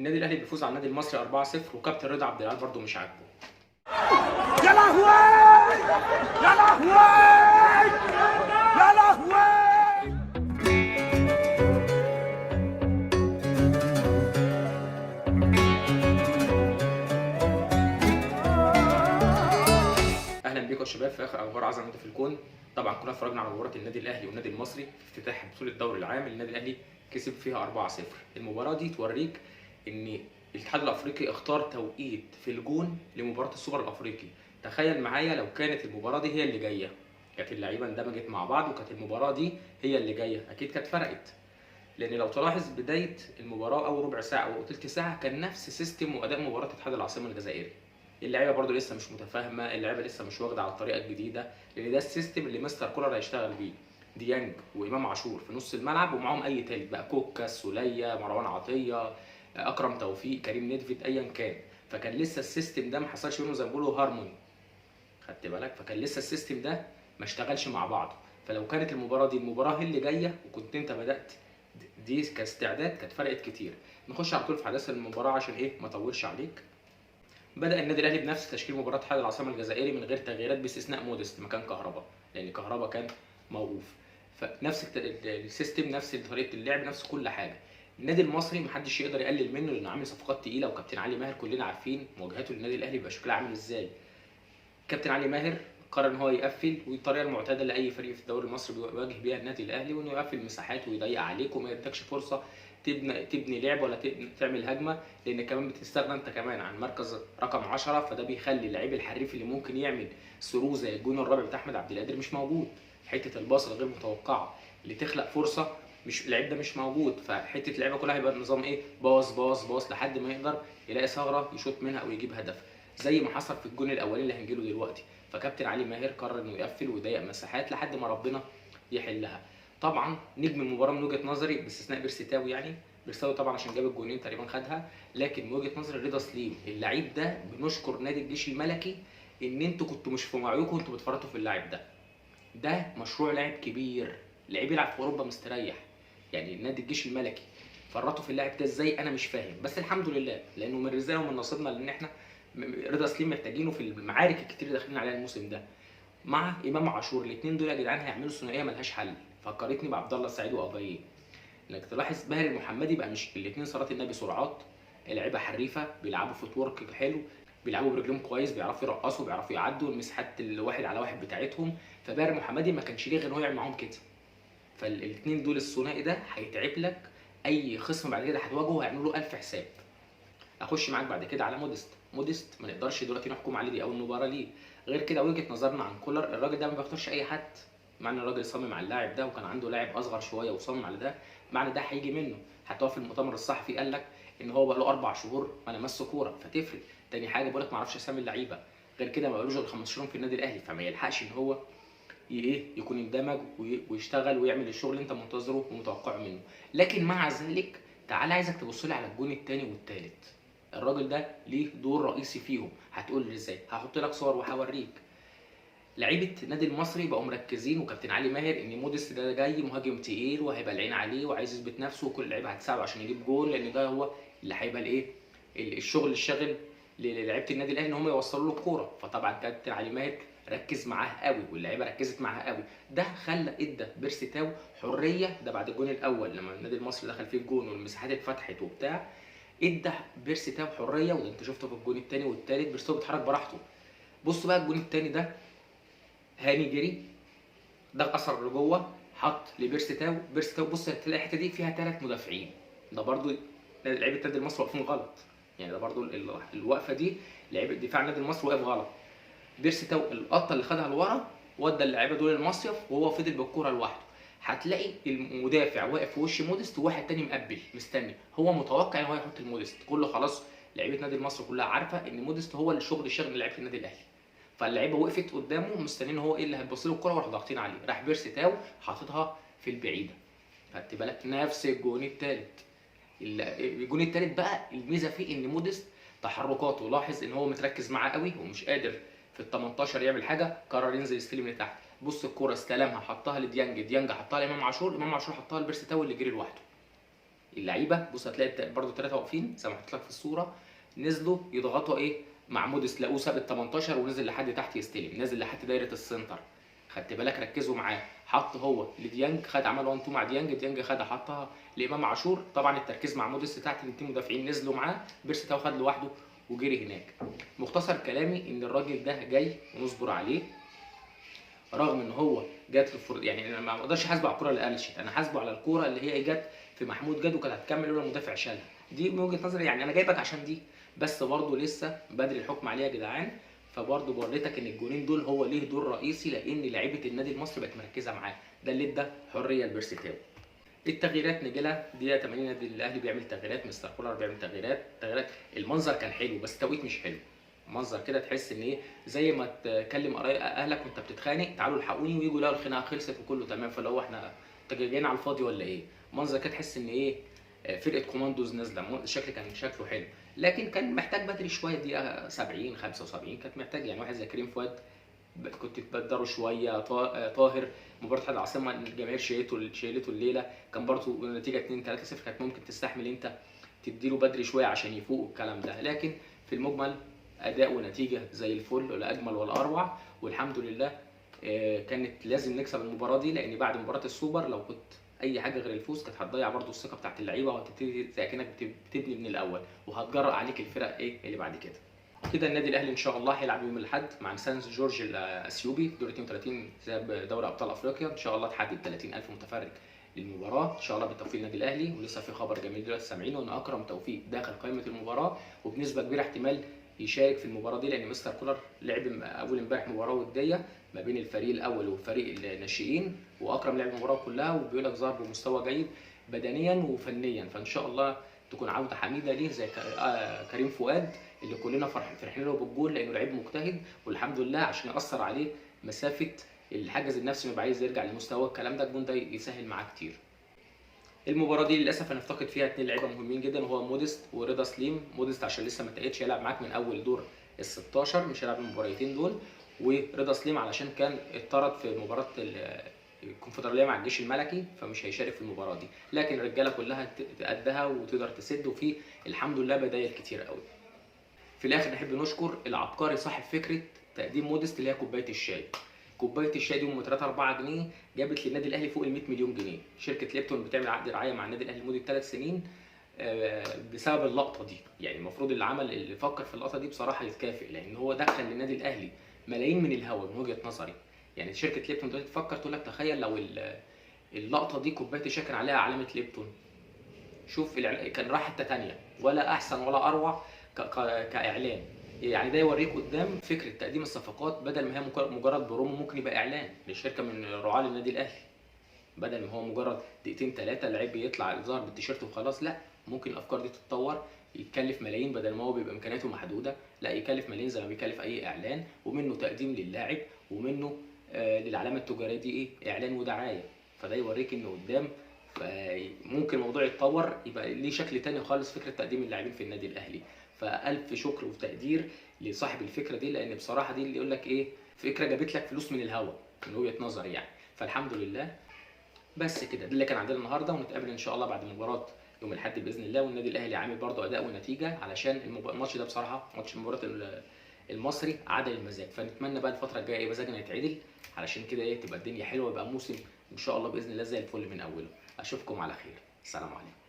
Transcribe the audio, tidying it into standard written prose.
النادي الاهلي بيفوز على النادي المصري 4-0 وكابتن رضا عبد العال برده مش عاجبه. يا لهوي يا لهوي يا لهوي. اهلا بيكم يا شباب في اخر اخبار اعظم نادي في الكون. طبعا كنا اتفرجنا على مباراه النادي الاهلي والنادي المصري في افتتاح بطوله الدوري العام اللي النادي الاهلي كسب فيها 4-0. المباراه دي توريك ان الاتحاد الافريقي اختار توقيت في الجون لمباراه السوبر الافريقي. تخيل معايا لو كانت المباراه دي هي اللي جايه، كانت اللعيبه اندمجت مع بعض وكانت المباراه دي هي اللي جايه، اكيد كانت فرقت. لان لو تلاحظ بدايه المباراه اول ربع ساعه او تلت ساعه كان نفس سيستم واداء مباراه اتحاد العاصمه الجزائري. اللعيبه برضو لسه مش متفاهمه، اللعيبه لسه مش واخده على الطريقه الجديده، لان ده السيستم اللي مستر كولر هيشتغل بيه. ديانج وامام عاشور في نص الملعب ومعاهم اي تالت بقى، كوكا، سوليه، مروان عطيه، اكرم توفيق، كريم نيدفيد، ايا كان. فكان لسه السيستم ده ما حصلش منه زي ما بيقولوا هارموني، خدت بالك؟ فكان لسه السيستم ده ما اشتغلش مع بعضه. فلو كانت المباراه دي المباراه هي اللي جايه وكنت انت بدات دي كاستعداد كانت فرقت كتير. نخش على طول في حدث المباراه عشان ايه ما اطولش عليك. بدأ النادي الاهلي بنفس تشكيل مباراه اتحاد العاصمه الجزائري من غير تغييرات باستثناء موديست مكان كهربا، لان كهربا كان موقوف. فنفس السيستم، نفس طريقه اللعب، نفس كل حاجه. النادي المصري محدش يقدر يقلل منه لانه عامل صفقات تقيله، وكابتن علي ماهر كلنا عارفين مواجهاته للنادي الاهلي بيبقى شكلها عامل ازاي. كابتن علي ماهر قرر ان هو يقفل، والطريقه المعتاده لاي فريق في الدوري المصري بيواجه بيها النادي الاهلي، وانه يقفل مساحات ويضيق عليك وما يدكش فرصه تبني لعب ولا تعمل هجمه، لان كمان بتستغنى انت كمان عن مركز رقم 10، فده بيخلي اللعيب الحريف اللي ممكن يعمل ثرو زي الجون الرابع بتاع احمد عبد القادر مش موجود. حته الباص الغير متوقعه اللي تخلق فرصه، مش اللعيب ده مش موجود، فحته اللعيبه كلها هيبقى النظام ايه، باص باص باص لحد ما يقدر يلاقي ثغره يشوط منها او يجيب هدف، زي ما حصل في الجون الاولاني اللي هنجيله دلوقتي. فكابتن علي ماهر قرر انه يقفل ويضيق مساحات لحد ما ربنا يحلها. طبعا نجم المباراه من وجهه نظري باستثناء بيرسي تاو، يعني بيرسي تاو طبعا عشان جاب الجونين تقريبا خدها، لكن من وجهه نظري رضا سليم. اللعيب ده بنشكر نادي الجيش الملكي ان انتوا كنتوا مش في وعيكم وانتوا بتفرطوا في اللاعب ده. ده مشروع لاعب كبير، لعيب يلعب في اوروبا مستريح. يعني نادي الجيش الملكي فرطوا في اللاعب ده ازاي انا مش فاهم، بس الحمد لله لانه من رزقنا ومن نصيبنا، لان احنا رضا سليم محتاجينه في المعارك الكتير اللي داخلين عليها الموسم ده مع امام عاشور. الاثنين دول يا جدعان هيعملوا ثنائيه ملهاش حل. فكرتني بعبد الله السعيد واباييه. انك تلاحظ باهر المحمدي بقى مش الاثنين صلاه النبي سرعات، لعيبه حريفه بيلعبوا فوت ورك حلو، بيلعبوا برجلهم كويس، بيعرفوا يرقصوا، بيعرفوا يعدوا المساحات الواحد على واحد بتاعتهم. فباهر المحمدي ما كانش ليه غير ان هو يعمل معاهم كده. فالاثنين دول الثنائي ده هيتعب لك اي خصم بعد كده هتواجهه، هيعملوا له 1000 حساب. اخش معاك بعد كده على موديست ما نقدرش دلوقتي نحكم عليه، دي اول مباراه ليه. غير كده وجهه نظرنا عن كولر، الراجل ده ما بيختارش اي حد، معنى الراجل صمم على اللاعب ده وكان عنده لاعب اصغر شويه وصمم على ده، معنى ده هيجي منه. حتى هو في المؤتمر الصحفي قال لك ان هو بقى له 4 شهور ما لمسش كوره فتفرق. تاني حاجه بقول لك ما اعرفش اسامي اللعيبه، غير كده ما بقالوش غير 15 يوم في النادي الاهلي، فما يلحقش ان هو يكون يندمج ويشتغل ويعمل الشغل اللي انت منتظره ومتوقعه منه. لكن مع ذلك تعالى عايزك تبص لي على الجون الثاني والثالث، الراجل ده ليه دور رئيسي فيهم. هتقول لي ازاي؟ هحط لك صور وهوريك. لعيبه النادي المصري بقوا مركزين وكابتن علي ماهر ان موديست ده جاي مهاجم تقيل وهيبقى العين عليه وعايز يثبت نفسه، وكل اللعيبه هتساعده عشان يجيب جول، لان ده هو اللي هيبقى الايه، الشغل الشاغل للعيبه النادي الاهلي ان هم يوصلوا له الكوره. فطبعا كابتن علي ماهر ركز معاه قوي واللعيبه ركزت معاه قوي، ده خلى ادى بيرسي تاو حريه. ده بعد الجون الاول لما النادي المصري دخل فيه الجون والمساحات اتفتحت وبتاع، ادى بيرسي تاو حريه، وده انت شفته في الجون الثاني والثالث بيرسي تاو بيتحرك براحته. بص بقى الجون الثاني ده، هاني جري ده اثر لجوه حط لبيرسي تاو، بيرسي تاو بص هتلاقي الحته دي فيها 3 مدافعين، ده برده لعيبه النادي المصري واقفين غلط، يعني ده برده الوقفه دي لعيبه دفاع النادي المصري واقف غلط. بيرسي تاو القطه اللي خدها لورا ودى اللعيبه دول المصيف وهو فضل بالكوره لوحده. هتلاقي المدافع واقف في وش موديست وواحد تاني مقبل مستني، هو متوقع ان هو يحط الموديست، كله خلاص لعيبه النادي المصري كلها عارفه ان موديست هو الشغل الشاغل لعيبه النادي الاهلي. فاللعيبه وقفت قدامه مستنيين هو ايه اللي هيبص له الكوره وراحوا ضاغطين عليه، راح بيرسي تاو حاططها في البعيده. خدت بالك؟ نفس الجون الثالث. الجون الثالث بقى الميزه فيه ان موديست تحركاته، لاحظ ان هو متركز معاه قوي ومش قادر في ال 18 يعمل حاجه، قرر ينزل يستلم من تحت. بص الكوره استلمها حطها لديانج، ديانج حطها لامام عاشور، امام عاشور حطها لبيرسي تاو اللي جري لوحده. اللعيبه بص هتلاقي برده 3 واقفين زي ما حطيت لك في الصوره، نزلوا يضغطوا ايه مع موديس، لقوه ساب ال 18 ونزل لحد تحت يستلم، نزل لحد دايره السنتر. خدت بالك ركزوا معاه، حط هو لديانج، خد عمل 1 2 مع ديانج، ديانج خدها حطها لامام عاشور. طبعا التركيز مع موديس تحت، الاثنين مدافعين نزلوا معاه، بيرسي تاو خد لوحده وجري هناك. مختصر كلامي ان الراجل ده جاي ونصبر عليه، رغم ان هو جات له يعني انا ما اقدرش احاسبه على الكوره اللي قلشت، انا حاسبه على الكوره اللي هي جت في محمود جد وكانت هتكمل لولا المدافع شالها. دي من وجهه نظري، يعني انا جايبك عشان دي، بس برضه لسه بدري الحكم عليها يا جدعان. فبرضه بوريتك ان الجولين دول هو ليه دور رئيسي، لان لعيبه النادي المصري بقت مركزه معاه، ده اللي ادى حريه لبيرسي تاو. التغييرات نجي لها دقيقه 80 النادي الاهلي بيعمل تغييرات، مستر كولر بيعمل تغييرات. المنظر كان حلو بس التوقيت مش حلو. منظر كده تحس ان ايه، زي ما تكلم اهلك وانت بتتخانق تعالوا الحقوني، ويجوا يلاقوا الخناقه خلصت وكله تمام، فاللي هو احنا جايين على الفاضي ولا ايه؟ منظر كده تحس ان ايه، فرقه كوماندوز نازله. الشكل كان شكله حلو، لكن كان محتاج بدري شويه، دقيقه 70 75 كانت محتاج يعني واحد زي كريم فؤاد كنت تبدره شويه. طاهر مباراه حد العاصمه الجماهير شيلته الليله، كان برضه النتيجه 2 3 0 كانت ممكن تستحمل انت تديله بدري شويه عشان يفوق الكلام ده. لكن في المجمل اداء ونتيجه زي الفل، ولا اجمل ولا اروع، والحمد لله. كانت لازم نكسب المباراه دي، لان بعد مباراه السوبر لو كنت اي حاجه غير الفوز كانت هتضيع برضو الثقه بتاعت اللعيبه، وهتبتدي زي كانك بتبني من الاول، وهتجرأ عليك الفرق ايه اللي بعد كده. كده النادي الاهلي ان شاء الله هيلعب يوم الاحد مع سان جورج الاثيوبي دور 32 دوري ابطال افريقيا. ان شاء الله تحدد 30000 متفرج للمباراه ان شاء الله بالتوفيق للنادي الاهلي. ولسه في خبر جميل دلوقتي سامعينه ان اكرم توفيق داخل قائمه المباراه، وبنسبه كبيره احتمال يشارك في المباراه دي، لان مستر كولر لعب اول امبارح مباراه وديه ما بين الفريق الاول وفريق الناشئين، واكرم لعب المباراه كلها وبيقول لك ظهر بمستوى جيد بدنيا وفنيا، فان شاء الله تكون عوده حميده ليه زي كريم فؤاد اللي كلنا فرحين له بالجول، لانه لعيب مجتهد والحمد لله عشان ياثر عليه مسافه الحجز النفسي ما عايز يرجع لمستوى الكلام ده، الجون ده يسهل معاه كتير. المباراه دي للاسف هنفتقد فيها 2 لعيبه مهمين جدا، وهو موديست ورضا سليم. موديست عشان لسه ما تأيدش يلعب معاك من اول دور ال 16، مش هيلعب المباراتين دول، ورضا سليم علشان كان اتطرد في مباراه الكونفدراليه مع الجيش الملكي فمش هيشارك في المباراه دي. لكن الرجاله كلها تقدها وتقدر تسد، وفي الحمد لله بدايل كتير قوي. في الاخر نحب نشكر العبقري صاحب فكره تقديم موديست اللي هي كوبايه الشاي. كوبايه الشاي دي ام 3 4 جنيه جابت للنادي الاهلي فوق ال 100 مليون جنيه. شركه ليبتون بتعمل عقد رعايه مع النادي الاهلي لمده 3 سنين بسبب اللقطه دي. يعني المفروض اللي فكر في اللقطه دي بصراحه يتكافئ، لان هو دخل للنادي الاهلي ملايين من الهوا من وجهه نظري. يعني شركه ليبتون دلوقتي تفكر تقول لك تخيل لو اللقطه دي كوبايه الشاي كان عليها علامه ليبتون، شوف كان راح حته ثانيه، ولا احسن ولا اروع كاعلان. يعني ده يوريك قدام فكره تقديم الصفقات، بدل ما هي مجرد برومو ممكن يبقى اعلان لشركه من رعاه للنادي الاهلي، بدل ما هو مجرد دقيقتين 3 اللعيب بيطلع يظهر بالتيشيرت وخلاص. لا، ممكن الافكار دي تتطور، يتكلف ملايين بدل ما هو بيبقى امكانياته محدوده، لا يكلف ملايين زي ما بيكلف اي اعلان، ومنه تقديم للاعب ومنه للعلامه التجاريه دي ايه اعلان ودعايه. فده يوريك ان قدام ممكن الموضوع يتطور يبقى ليه شكل تاني خالص فكره تقديم اللاعبين في النادي الاهلي. فالف شكر وتقدير لصاحب الفكره دي، لان بصراحه دي اللي يقول لك ايه، فكره جابت لك فلوس من الهوا من وجهه نظري يعني. فالحمد لله. بس كده ده اللي كان عندنا النهارده، ونتقابل ان شاء الله بعد مباراه يوم الاحد باذن الله. والنادي الاهلي عامل برضه اداء ونتيجه، علشان الماتش ده بصراحه ماتش مباراه المصري عدل المزاج، فنتمنى بقى الفتره الجايه ايه مزاجنا يتعدل، علشان كده ايه تبقى الدنيا حلوه، يبقى موسم ان شاء الله باذن الله زي الفل من اوله. اشوفكم على خير، السلام عليكم.